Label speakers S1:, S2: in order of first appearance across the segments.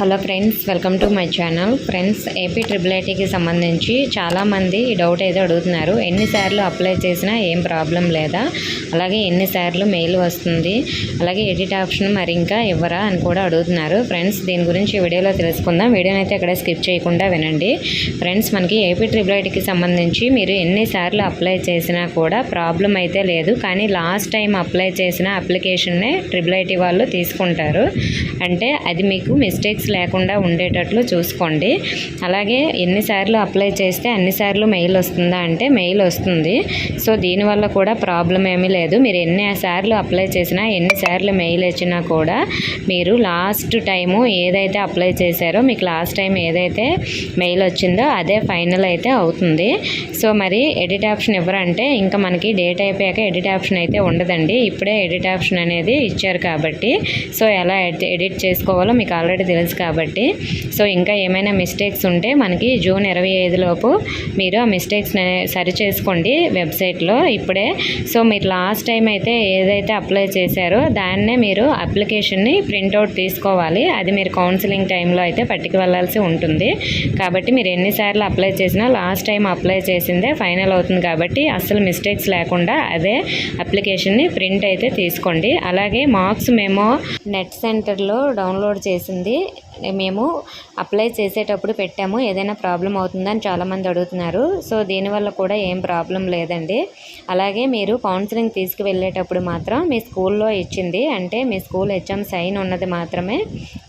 S1: Hello friends, welcome to my channel. Friends, AP triple ఐటీకి సంబంధించి చాలామంది ఈ డౌట్ అయితే అడుగుతున్నారు. ఎన్నిసార్లు అప్లై చేసినా ఏం ప్రాబ్లం లేదా, అలాగే ఎన్నిసార్లు మెయిల్ వస్తుంది, అలాగే ఎడిట్ ఆప్షన్ మరి ఇంకా ఇవ్వరా అని కూడా అడుగుతున్నారు. ఫ్రెండ్స్, దీని గురించి ఈ వీడియోలో తెలుసుకుందాం. వీడియోని అయితే ఎక్కడ స్కిప్ చేయకుండా వినండి. ఫ్రెండ్స్, మనకి ఏపీ ట్రిపుల్ ఐటీకి సంబంధించి మీరు ఎన్నిసార్లు అప్లై చేసినా కూడా ప్రాబ్లం అయితే లేదు. కానీ లాస్ట్ టైం అప్లై చేసిన అప్లికేషన్నే ట్రిపుల్ ఐటీ వాళ్ళు తీసుకుంటారు. అంటే అది మీకు మిస్టేక్స్ లేకుండా ఉండేటట్లు చూసుకోండి. అలాగే ఎన్నిసార్లు అప్లై చేస్తే అన్నిసార్లు మెయిల్ వస్తుందా అంటే మెయిల్ వస్తుంది. సో దీనివల్ల కూడా ప్రాబ్లం ఏమీ లేదు. మీరు ఎన్నిసార్లు అప్లై చేసినా ఎన్నిసార్లు మెయిల్ వచ్చినా కూడా మీరు లాస్ట్ టైము ఏదైతే అప్లై చేశారో మీకు లాస్ట్ టైం ఏదైతే మెయిల్ వచ్చిందో అదే ఫైనల్ అయితే అవుతుంది. సో మరి ఎడిట్ ఆప్షన్ ఎవరంటే ఇంకా మనకి డేట్ అయిపోయాక ఎడిట్ ఆప్షన్ అయితే ఉండదండి. ఇప్పుడే ఎడిట్ ఆప్షన్ అనేది ఇచ్చారు కాబట్టి సో ఎలా ఎడిట్ చేసుకోవాలో మీకు ఆల్రెడీ తెలుసు కాబట్టి సో ఇంకా ఏమైనా మిస్టేక్స్ ఉంటే మనకి జూన్ 25 లోపు మీరు ఆ మిస్టేక్స్ని సరి చేసుకోండి వెబ్సైట్లో ఇప్పుడే. సో మీరు లాస్ట్ టైం అయితే ఏదైతే అప్లై చేశారో దాన్నే మీరు అప్లికేషన్ని ప్రింట్అవుట్ తీసుకోవాలి. అది మీరు కౌన్సిలింగ్ టైంలో అయితే పట్టుకు వెళ్ళాల్సి ఉంటుంది. కాబట్టి మీరు ఎన్నిసార్లు అప్లై చేసినా లాస్ట్ టైం అప్లై చేసిందే ఫైనల్ అవుతుంది కాబట్టి అస్సలు మిస్టేక్స్ లేకుండా అదే అప్లికేషన్ని ప్రింట్ అయితే తీసుకోండి. అలాగే మార్క్స్ మెమో నెట్ సెంటర్లో డౌన్లోడ్ చేసింది మేము అప్లై చేసేటప్పుడు పెట్టాము. ఏదైనా ప్రాబ్లం అవుతుందని చాలామంది అడుగుతున్నారు. సో దీనివల్ల కూడా ఏం ప్రాబ్లం లేదండి. అలాగే మీరు కౌన్సిలింగ్ తీసుకువెళ్ళేటప్పుడు మాత్రం మీ స్కూల్లో ఇచ్చింది అంటే మీ స్కూల్ హెచ్ఎం సైన్ ఉన్నది మాత్రమే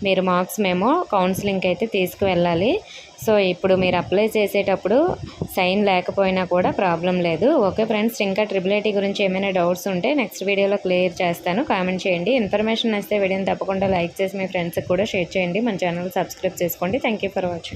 S1: మీరు మార్క్స్ మేము కౌన్సిలింగ్కి అయితే తీసుకువెళ్ళాలి. సో ఇప్పుడు మీరు అప్లై చేసేటప్పుడు సైన్ లేకపోయినా కూడా ప్రాబ్లం లేదు. ఓకే ఫ్రెండ్స్, ఇంకా ట్రిపుల్ ఐటీ గురించి ఏమైనా డౌట్స్ ఉంటే నెక్స్ట్ వీడియోలో క్లియర్ చేస్తాను. కామెంట్ చేయండి. ఇన్ఫర్మేషన్ వస్తే వీడియోని తప్పకుండా లైక్ చేసి మీ ఫ్రెండ్స్కి కూడా షేర్ చేయండి. మన ఛానల్ సబ్స్క్రైబ్ చేసుకోండి. Thank you for watching.